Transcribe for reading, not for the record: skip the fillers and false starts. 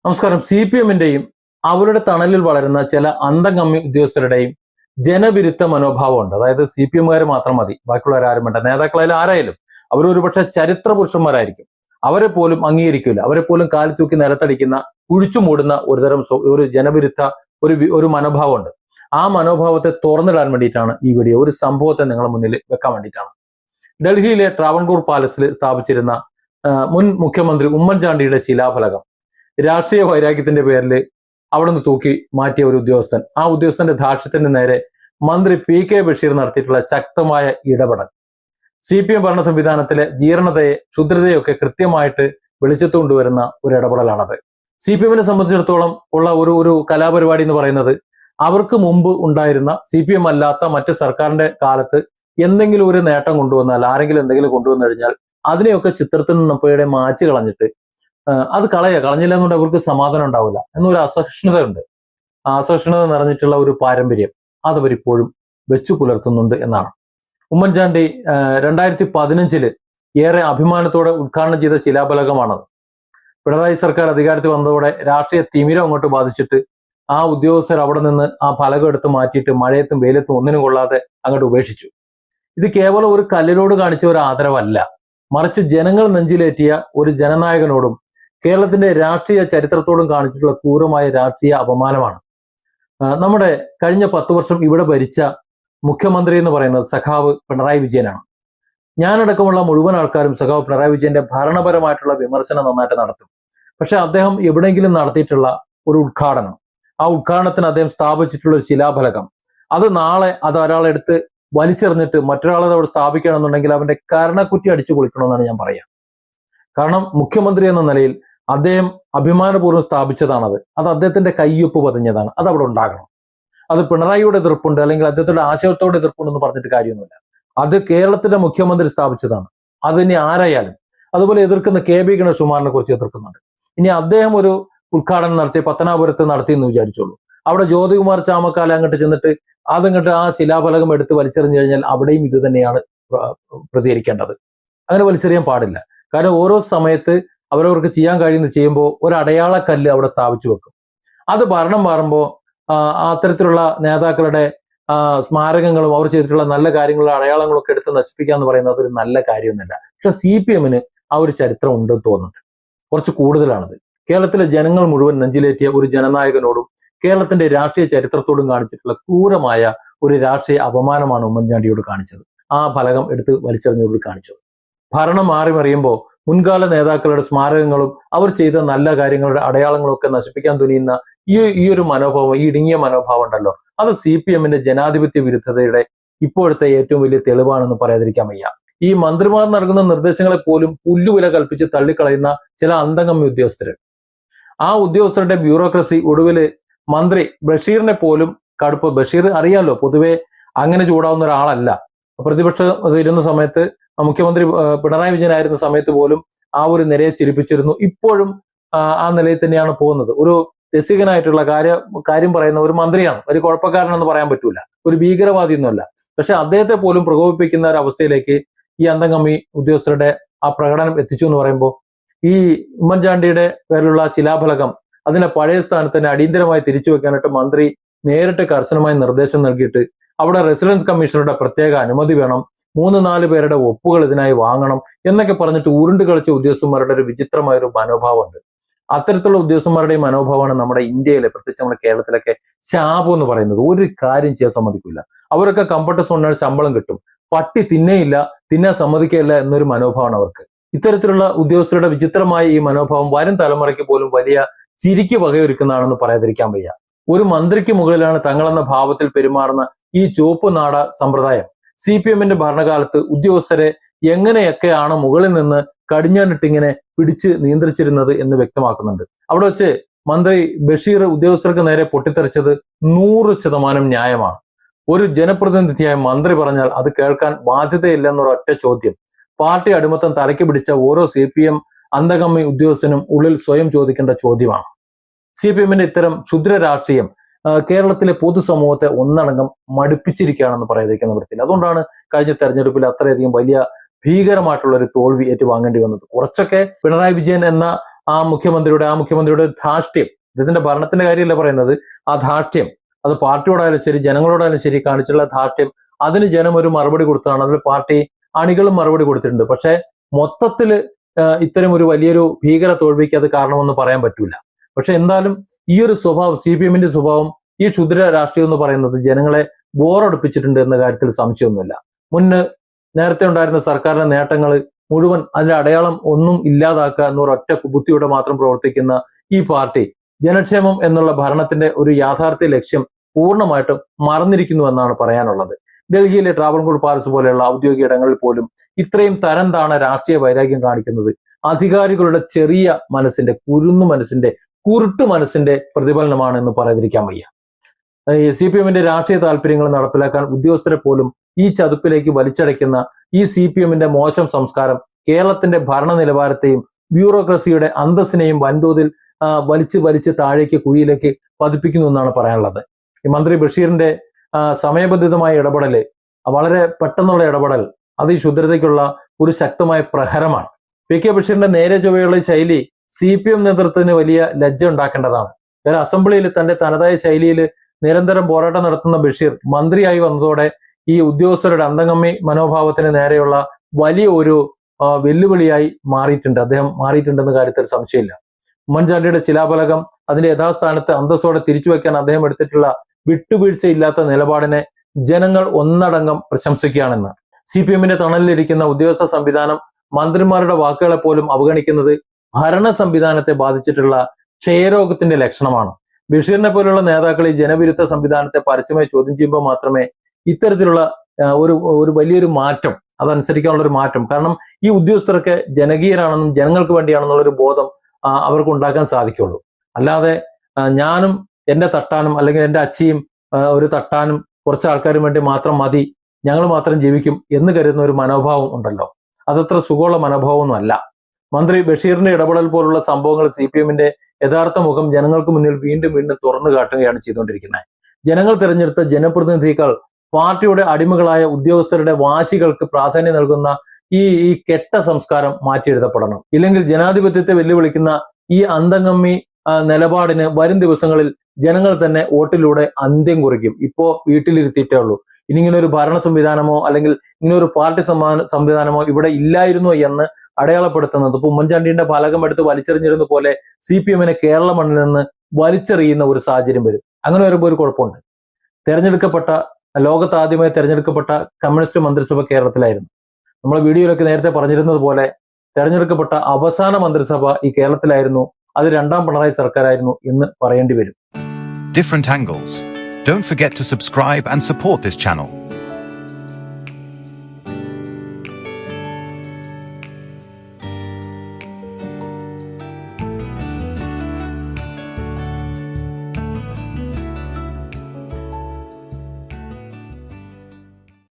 നമസ്കാരം. CPM-ന്റെയും അവരുടെ തണലിൽ വളരുന്ന ചില അന്തംകമ്മി ഉദ്യോഗസ്ഥരുടെയും ജനവിരുദ്ധ മനോഭാവമുണ്ട്. അതായത് CPM-കാർ മാത്രം മതി, ബാക്കിയുള്ളവരാരും വേണ്ട. നേതാക്കളായാലും ആരായാലും അവർ ഒരുപക്ഷെ ചരിത്ര പുരുഷന്മാരായിരിക്കും, അവരെ പോലും അംഗീകരിക്കില്ല. അവരെ പോലും കാൽ തൂക്കി നിലത്തടിക്കുന്ന, കുഴിച്ചു മൂടുന്ന ഒരുതരം ഒരു ജനവിരുദ്ധ ഒരു മനോഭാവമുണ്ട്. ആ മനോഭാവത്തെ തുറന്നിടാൻ വേണ്ടിയിട്ടാണ് ഈ വീഡിയോ. ഒരു സംഭവത്തെ നിങ്ങളുടെ മുന്നിൽ വെക്കാൻ വേണ്ടിയിട്ടാണ്. ഡൽഹിയിലെ ട്രാവൻകൂർ പാലസിൽ സ്ഥാപിച്ചിരുന്ന മുൻ മുഖ്യമന്ത്രി ഉമ്മൻചാണ്ടിയുടെ ശിലാഫലകം രാഷ്ട്രീയ വൈരാഗ്യത്തിന്റെ പേരിൽ അവിടെ നിന്ന് തൂക്കി മാറ്റിയ ഒരു ഉദ്യോഗസ്ഥൻ, ആ ഉദ്യോഗസ്ഥന്റെ ധാർഷ്ട്യത്തിന് നേരെ മന്ത്രി PK ബഷീർ നടത്തിയിട്ടുള്ള ശക്തമായ ഇടപെടൽ CPM ഭരണ സംവിധാനത്തിലെ ജീർണതയെ, ക്ഷുദ്രതയൊക്കെ കൃത്യമായിട്ട് വെളിച്ചത്ത് കൊണ്ടുവരുന്ന ഒരു ഇടപെടലാണത്. CPM-നെ സംബന്ധിച്ചിടത്തോളം ഉള്ള ഒരു കലാപരിപാടി എന്ന് പറയുന്നത്, അവർക്ക് മുമ്പ് ഉണ്ടായിരുന്ന CPM അല്ലാത്ത മറ്റ് സർക്കാരിന്റെ കാലത്ത് എന്തെങ്കിലും ഒരു നേട്ടം കൊണ്ടുവന്നാൽ, ആരെങ്കിലും എന്തെങ്കിലും കൊണ്ടുവന്നു കഴിഞ്ഞാൽ അതിനെയൊക്കെ ചിത്രത്തിൽ നിന്ന് മാച്ച് കളഞ്ഞിട്ട് അത് കളഞ്ഞില്ല എന്നുകൊണ്ട് അവർക്ക് സമാധാനം ഉണ്ടാവില്ല എന്നൊരു അസഹിഷ്ണുത ഉണ്ട്. ആ അസഹിഷ്ണുത നിറഞ്ഞിട്ടുള്ള ഒരു പാരമ്പര്യം അതവരിപ്പോഴും വെച്ചു പുലർത്തുന്നുണ്ട് എന്നാണ്. ഉമ്മൻചാണ്ടി 2015 ഏറെ അഭിമാനത്തോടെ ഉദ്ഘാടനം ചെയ്ത ശിലാഫലകമാണത്. പിണറായി സർക്കാർ അധികാരത്തിൽ വന്നതോടെ രാഷ്ട്രീയ തിമിരം അങ്ങോട്ട് ബാധിച്ചിട്ട് ആ ഉദ്യോഗസ്ഥർ അവിടെ നിന്ന് ആ ഫലകം എടുത്ത് മാറ്റിയിട്ട് മഴയത്തും വെയിലത്തും ഒന്നിനും കൊള്ളാതെ അങ്ങോട്ട് ഉപേക്ഷിച്ചു. ഇത് കേവലം ഒരു കല്ലിനോട് കാണിച്ച ഒരു ആദരവല്ല, മറിച്ച് ജനങ്ങൾ നെഞ്ചിലേറ്റിയ ഒരു ജനനായകനോടും കേരളത്തിന്റെ രാഷ്ട്രീയ ചരിത്രത്തോടും കാണിച്ചിട്ടുള്ള ക്രൂരമായ രാഷ്ട്രീയ അപമാനമാണ്. നമ്മുടെ കഴിഞ്ഞ 10 വർഷം ഇവിടെ ഭരിച്ച മുഖ്യമന്ത്രി എന്ന് പറയുന്നത് സഖാവ് പിണറായി വിജയനാണ്. ഞാനടക്കമുള്ള മുഴുവൻ ആൾക്കാരും സഖാവ് പിണറായി വിജയന്റെ ഭരണപരമായിട്ടുള്ള വിമർശനം നന്നായിട്ട് നടത്തും. പക്ഷെ അദ്ദേഹം എവിടെയെങ്കിലും നടത്തിയിട്ടുള്ള ഒരു ഉദ്ഘാടനം, ആ ഉദ്ഘാടനത്തിന് അദ്ദേഹം സ്ഥാപിച്ചിട്ടുള്ള ഒരു ശിലാഫലകം, അത് നാളെ അത് ഒരാളെടുത്ത് വലിച്ചെറിഞ്ഞിട്ട് മറ്റൊരാളെ അവിടെ സ്ഥാപിക്കണമെന്നുണ്ടെങ്കിൽ അവന്റെ കരണക്കുറ്റി അടിച്ചു പൊളിക്കണമെന്നാണ് ഞാൻ പറയുക. കാരണം മുഖ്യമന്ത്രി എന്ന നിലയിൽ അദ്ദേഹം അഭിമാനപൂർവ്വം സ്ഥാപിച്ചതാണത്. അത് അദ്ദേഹത്തിന്റെ കയ്യൊപ്പ് പതിഞ്ഞതാണ്. അത് അവിടെ ഉണ്ടാകണം. അത് പിണറായിയുടെ എതിർപ്പുണ്ട്, അല്ലെങ്കിൽ അദ്ദേഹത്തിന്റെ ആശയത്തോടെ എതിർപ്പുണ്ടെന്ന് പറഞ്ഞിട്ട് കാര്യമൊന്നുമില്ല. അത് കേരളത്തിന്റെ മുഖ്യമന്ത്രി സ്ഥാപിച്ചതാണ്. അത് ഇനി ആരായാലും. അതുപോലെ എതിർക്കുന്ന KB ഗണേഷ്കുമാറിനെ കുറിച്ച് എതിർക്കുന്നുണ്ട്. ഇനി അദ്ദേഹം ഒരു ഉദ്ഘാടനം നടത്തി പത്തനാപുരത്ത് നടത്തി എന്ന് വിചാരിച്ചോളൂ. അവിടെ ജ്യോതികുമാർ ചാമക്കാല അങ്ങോട്ട് ചെന്നിട്ട് അതങ്ങോട്ട് ആ ശിലാഫലകം എടുത്ത് വലിച്ചെറിഞ്ഞു കഴിഞ്ഞാൽ അവിടെയും ഇത് തന്നെയാണ് പ്രതികരിക്കേണ്ടത്. അങ്ങനെ വലിച്ചെറിയാൻ പാടില്ല. കാരണം ഓരോ സമയത്ത് അവരവർക്ക് ചെയ്യാൻ കഴിയുന്നത് ചെയ്യുമ്പോൾ ഒരു അടയാളക്കല്ല് അവിടെ സ്ഥാപിച്ചു വെക്കും. അത് ഭരണം മാറുമ്പോൾ അത്തരത്തിലുള്ള നേതാക്കളുടെ സ്മാരകങ്ങളും അവർ ചെയ്തിട്ടുള്ള നല്ല കാര്യങ്ങളും അടയാളങ്ങളും ഒക്കെ എടുത്ത് നശിപ്പിക്കുക എന്ന് പറയുന്നത് അതൊരു നല്ല കാര്യമൊന്നുമില്ല. പക്ഷെ CPM-ന് ആ ഒരു ചരിത്രം ഉണ്ടെന്ന് തോന്നുന്നുണ്ട്. കുറച്ച് കൂടുതലാണത്. കേരളത്തിലെ ജനങ്ങൾ മുഴുവൻ നെഞ്ചിലേറ്റിയ ഒരു ജനനായകനോടും കേരളത്തിന്റെ രാഷ്ട്രീയ ചരിത്രത്തോടും കാണിച്ചിട്ടുള്ള ക്രൂരമായ ഒരു രാഷ്ട്രീയ അപമാനമാണ് ഉമ്മൻചാണ്ടിയോട് കാണിച്ചത്, ആ ഫലകം എടുത്ത് വലിച്ചെറിഞ്ഞോട് കാണിച്ചത്. ഭരണം മാറി മറിയുമ്പോൾ മുൻകാല നേതാക്കളുടെ സ്മാരകങ്ങളും അവർ ചെയ്ത നല്ല കാര്യങ്ങളുടെ അടയാളങ്ങളും ഒക്കെ നശിപ്പിക്കാൻ തുനിയുന്ന ഈ ഒരു മനോഭാവം, ഈ ഇടുങ്ങിയ മനോഭാവം ഉണ്ടല്ലോ, അത് CPM-ന്റെ ജനാധിപത്യ വിരുദ്ധതയുടെ ഇപ്പോഴത്തെ ഏറ്റവും വലിയ തെളിവാണെന്ന് പറയാതിരിക്കാൻ വയ്യ. ഈ മന്ത്രിമാർ നൽകുന്ന നിർദ്ദേശങ്ങളെ പോലും പുല്ലുവില കൽപ്പിച്ച് തള്ളിക്കളയുന്ന ചില അന്തംകമ്മി ഉദ്യോഗസ്ഥര്, ആ ഉദ്യോഗസ്ഥരുടെ ബ്യൂറോക്രസി ഒടുവിൽ മന്ത്രി ബഷീറിനെ പോലും കടുപ്പ്. ബഷീർ അറിയാലോ, പൊതുവെ അങ്ങനെ ചൂടാവുന്ന ഒരാളല്ല. പ്രതിപക്ഷം ഇരുന്ന സമയത്ത്, മുഖ്യമന്ത്രി പിണറായി വിജയനായിരുന്ന സമയത്ത് പോലും ആ ഒരു നിലയെ ചിരിപ്പിച്ചിരുന്നു. ഇപ്പോഴും ആ നിലയിൽ തന്നെയാണ് പോകുന്നത്. ഒരു രസികനായിട്ടുള്ള കാര്യം പറയുന്ന ഒരു മന്ത്രിയാണ്. ഒരു കുഴപ്പക്കാരനെന്ന് പറയാൻ പറ്റൂല, ഒരു ഭീകരവാദിയൊന്നുമല്ല. പക്ഷെ അദ്ദേഹത്തെ പോലും പ്രകോപിപ്പിക്കുന്ന ഒരു അവസ്ഥയിലേക്ക് ഈ അന്തംകമ്മി ഉദ്യോഗസ്ഥരുടെ ആ പ്രകടനം എത്തിച്ചു എന്ന് പറയുമ്പോൾ, ഈ ഉമ്മൻചാണ്ടിയുടെ പേരിലുള്ള ശിലാഫലകം അതിനെ പഴയ സ്ഥാനത്ത് തന്നെ അടിയന്തരമായി തിരിച്ചു വെക്കാനായിട്ട് മന്ത്രി നേരിട്ട് കർശനമായ നിർദ്ദേശം നൽകിയിട്ട് അവിടെ റെസിഡൻസ് കമ്മീഷണറുടെ പ്രത്യേക അനുമതി വേണം, 3-4 പേരുടെ ഒപ്പുകൾ ഇതിനായി വാങ്ങണം എന്നൊക്കെ പറഞ്ഞിട്ട് ഉരുണ്ട് കളിച്ച ഉദ്യോഗസ്ഥന്മാരുടെ ഒരു വിചിത്രമായ ഒരു മനോഭാവമുണ്ട്. അത്തരത്തിലുള്ള ഉദ്യോഗസ്ഥന്മാരുടെ മനോഭാവമാണ് നമ്മുടെ ഇന്ത്യയിലെ, പ്രത്യേകിച്ച് നമ്മുടെ കേരളത്തിലൊക്കെ ശാപം എന്ന് പറയുന്നത്. ഒരു കാര്യം ചെയ്യാൻ സമ്മതിക്കില്ല. അവരൊക്കെ കംഫർട്ട് സോണിൽ ശമ്പളം കിട്ടും, പട്ടി തിന്നാൻ സമ്മതിക്കില്ല എന്നൊരു മനോഭാവമാണ് അവർക്ക്. ഇത്തരത്തിലുള്ള ഉദ്യോഗസ്ഥരുടെ വിചിത്രമായ ഈ മനോഭാവം വരും തലമുറയ്ക്ക് പോലും വലിയ ചിരിക്ക് വകയൊരുക്കുന്നതാണെന്ന് പറയാതിരിക്കാൻ വയ്യ. ഒരു മന്ത്രിക്ക് മുകളിലാണ് തങ്ങളെന്ന ഭാവത്തിൽ പെരുമാറുന്ന ഈ ചുവപ്പ് നാട സമ്പ്രദായം CPM-ന്റെ ഭരണകാലത്ത് ഉദ്യോഗസ്ഥരെ എങ്ങനെയൊക്കെയാണ് മുകളിൽ നിന്ന് കടിഞ്ഞാനിട്ടിങ്ങനെ പിടിച്ച് നിയന്ത്രിച്ചിരുന്നത് എന്ന് വ്യക്തമാക്കുന്നുണ്ട്. അവിടെ വെച്ച് മന്ത്രി ബഷീർ ഉദ്യോഗസ്ഥർക്ക് നേരെ പൊട്ടിത്തെറിച്ചത് 100% ന്യായമാണ്. ഒരു ജനപ്രതിനിധിയായ മന്ത്രി പറഞ്ഞാൽ അത് കേൾക്കാൻ ബാധ്യതയില്ലെന്നൊരൊറ്റ ചോദ്യം പാർട്ടി അടിമത്തം തലയ്ക്ക് പിടിച്ച ഓരോ CPM അന്തംകമ്മി ഉദ്യോഗസ്ഥനും ഉള്ളിൽ സ്വയം ചോദിക്കേണ്ട ചോദ്യമാണ്. CPM-ന്റെ ഇത്തരം ക്ഷുദ്ര രാഷ്ട്രീയം കേരളത്തിലെ പൊതുസമൂഹത്തെ ഒന്നടങ്കം മടുപ്പിച്ചിരിക്കുകയാണെന്ന് പറയാതിരിക്കുന്ന വൃത്തിയിൽ. അതുകൊണ്ടാണ് കഴിഞ്ഞ തെരഞ്ഞെടുപ്പിൽ അത്രയധികം വലിയ ഭീകരമായിട്ടുള്ള ഒരു തോൽവി ഏറ്റുവാങ്ങേണ്ടി വന്നത്. കുറച്ചൊക്കെ പിണറായി വിജയൻ എന്ന ആ മുഖ്യമന്ത്രിയുടെ ധാർഷ്ട്യം, ഇതിന്റെ ഭരണത്തിന്റെ കാര്യമല്ല പറയുന്നത്, ആ ധാർഷ്ട്യം, അത് പാർട്ടിയോടായാലും ശരി ജനങ്ങളോടായാലും ശരി കാണിച്ചുള്ള ധാർഷ്ട്യം, അതിന് ജനം ഒരു മറുപടി കൊടുത്തതാണ്. അതിൽ പാർട്ടി അണികളും മറുപടി കൊടുത്തിട്ടുണ്ട്. പക്ഷെ മൊത്തത്തിൽ ഇത്തരം ഒരു വലിയൊരു ഭീകര തോൽവിക്ക് അത് കാരണമെന്ന് പറയാൻ പറ്റൂല. പക്ഷെ എന്തായാലും ഈ ഒരു സ്വഭാവം, CPM സ്വഭാവം, ഈ ക്ഷുദ്ര രാഷ്ട്രീയം എന്ന് പറയുന്നത് ജനങ്ങളെ ബോറടിപ്പിച്ചിട്ടുണ്ട് എന്ന കാര്യത്തിൽ സംശയമൊന്നുമില്ല. നേരത്തെ ഉണ്ടായിരുന്ന സർക്കാരിന്റെ നേട്ടങ്ങൾ മുഴുവൻ അതിന്റെ അടയാളം ഒന്നും ഇല്ലാതാക്കുക എന്നൊരൊറ്റ ബുദ്ധിയോടെ മാത്രം പ്രവർത്തിക്കുന്ന ഈ പാർട്ടി ജനക്ഷേമം എന്നുള്ള ഭരണത്തിന്റെ ഒരു യാഥാർത്ഥ്യ ലക്ഷ്യം പൂർണ്ണമായിട്ടും മറന്നിരിക്കുന്നു എന്നാണ് പറയാനുള്ളത്. ഡൽഹിയിലെ ട്രാവൻകൂർ പാലസ് പോലെയുള്ള ഔദ്യോഗിക ഇടങ്ങളിൽ പോലും ഇത്രയും തരം താണ രാഷ്ട്രീയ വൈരാഗ്യം കാണിക്കുന്നത് അധികാരികളുടെ ചെറിയ മനസ്സിന്റെ, കുരുട്ടു മനസ്സിന്റെ പ്രതിഫലനമാണെന്ന് പറയാതിരിക്കാൻ വയ്യ. CPM രാഷ്ട്രീയ താല്പര്യങ്ങൾ നടപ്പിലാക്കാൻ ഉദ്യോഗസ്ഥരെ പോലും ഈ ചതുപ്പിലേക്ക് വലിച്ചടയ്ക്കുന്ന ഈ CPM മോശം സംസ്കാരം കേരളത്തിന്റെ ഭരണ നിലവാരത്തെയും ബ്യൂറോക്രസിയുടെ അന്തസ്സിനെയും വൻതോതിൽ വലിച്ച് താഴേക്ക് കുഴിയിലേക്ക് പതിപ്പിക്കുന്നു എന്നാണ് പറയാനുള്ളത്. ഈ മന്ത്രി ബഷീറിന്റെ സമയബന്ധിതമായ ഇടപെടല്, വളരെ പെട്ടെന്നുള്ള ഇടപെടൽ, അത് ഈ ക്ഷുദ്രതയ്ക്കുള്ള ഒരു ശക്തമായ പ്രഹരമാണ്. PK ബഷീറിന്റെ നേരെ ചൊവ്വയുള്ള ശൈലി CPM നേതൃത്വത്തിന് വലിയ ലജ്ജ ഉണ്ടാക്കേണ്ടതാണ്. വേറെ അസംബ്ലിയിൽ തന്റെ തനതായ ശൈലിയിൽ നിരന്തരം പോരാട്ടം നടത്തുന്ന ബഷീർ മന്ത്രിയായി വന്നതോടെ ഈ ഉദ്യോഗസ്ഥരുടെ അന്തംഗമ്മി മനോഭാവത്തിന് നേരെയുള്ള വലിയ ഒരു വെല്ലുവിളിയായി അദ്ദേഹം മാറിയിട്ടുണ്ടെന്ന കാര്യത്തിൽ സംശയമില്ല. ഉമ്മൻചാണ്ടിയുടെ ശിലാഫലകം അതിന്റെ യഥാസ്ഥാനത്ത് അന്തസ്സോടെ തിരിച്ചുവെക്കാൻ അദ്ദേഹം എടുത്തിട്ടുള്ള വിട്ടുവീഴ്ചയില്ലാത്ത നിലപാടിനെ ജനങ്ങൾ ഒന്നടങ്കം പ്രശംസിക്കുകയാണെന്ന്. CPM തണലിലിരിക്കുന്ന ഉദ്യോഗസ്ഥ സംവിധാനം മന്ത്രിമാരുടെ വാക്കുകളെ പോലും അവഗണിക്കുന്നത് ഭരണ സംവിധാനത്തെ ബാധിച്ചിട്ടുള്ള ക്ഷയരോഗത്തിന്റെ ലക്ഷണമാണ്. ബഷീറിനെ പോലുള്ള നേതാക്കൾ ഈ ജനവിരുദ്ധ സംവിധാനത്തെ പരസ്യമായി ചോദ്യം ചെയ്യുമ്പോൾ മാത്രമേ ഇത്തരത്തിലുള്ള ഒരു വലിയൊരു മാറ്റം, അതനുസരിക്കാനുള്ള ഒരു മാറ്റം, കാരണം ഈ ഉദ്യോഗസ്ഥരൊക്കെ ജനകീയരാണെന്നും ജനങ്ങൾക്ക് വേണ്ടിയാണെന്നുള്ളൊരു ബോധം അവർക്ക് ഉണ്ടാക്കാൻ സാധിക്കുള്ളൂ. അല്ലാതെ ഞാനും എന്റെ തട്ടാനും അല്ലെങ്കിൽ എന്റെ അച്ചിയും ഒരു തട്ടാനും കുറച്ച് ആൾക്കാരും വേണ്ടി മാത്രം മതി, ഞങ്ങൾ മാത്രം ജീവിക്കും എന്ന് കരുതുന്ന ഒരു മനോഭാവം ഉണ്ടല്ലോ, അതത്ര സുഖമുള്ള മനോഭാവമൊന്നും അല്ല. മന്ത്രി ബഷീറിന്റെ ഇടപെടൽ പോലുള്ള സംഭവങ്ങൾ CPM യഥാർത്ഥ മുഖം ജനങ്ങൾക്ക് മുന്നിൽ വീണ്ടും തുറന്നു കാട്ടുകയാണ് ചെയ്തുകൊണ്ടിരിക്കുന്നത്. ജനങ്ങൾ തിരഞ്ഞെടുത്ത ജനപ്രതിനിധികൾ പാർട്ടിയുടെ അടിമകളായ ഉദ്യോഗസ്ഥരുടെ വാശികൾക്ക് പ്രാധാന്യം നൽകുന്ന ഈ കെട്ട സംസ്കാരം മാറ്റിയെഴുതപ്പെടണം. ഇല്ലെങ്കിൽ ജനാധിപത്യത്തെ വെല്ലുവിളിക്കുന്ന ഈ അന്തംഗമ്മി നിലപാടിന് വരും ദിവസങ്ങളിൽ ജനങ്ങൾ തന്നെ വോട്ടിലൂടെ അന്ത്യം കുറിക്കും. ഇപ്പോ വീട്ടിലിരുത്തിയിട്ടേ ഉള്ളൂ. ഇനി ഇങ്ങനെ ഒരു ഭരണ സംവിധാനമോ അല്ലെങ്കിൽ ഇങ്ങനെ ഒരു പാർട്ടി സംവിധാനമോ ഇവിടെ ഇല്ലായിരുന്നു എന്ന് അടയാളപ്പെടുത്തുന്നത്, ഇപ്പൊ ഉമ്മൻചാണ്ടിയുടെ ഫലകം എടുത്ത് വലിച്ചെറിഞ്ഞിരുന്ന പോലെ CPM കേരള മണ്ണിൽ നിന്ന് വലിച്ചെറിയുന്ന ഒരു സാഹചര്യം വരും. അങ്ങനെ വരുമ്പോൾ ഒരു കുഴപ്പമുണ്ട്. ലോകത്ത് ആദ്യമായി തെരഞ്ഞെടുക്കപ്പെട്ട കമ്മ്യൂണിസ്റ്റ് മന്ത്രിസഭ കേരളത്തിലായിരുന്നു. നമ്മൾ വീഡിയോയിലൊക്കെ നേരത്തെ പറഞ്ഞിരുന്നത് പോലെ തെരഞ്ഞെടുക്കപ്പെട്ട അവസാന മന്ത്രിസഭ ഈ കേരളത്തിലായിരുന്നു. അത് രണ്ടാം പിണറായി സർക്കാരായിരുന്നു എന്ന് പറയേണ്ടി വരും. Different angles. Don't forget to subscribe and support this channel.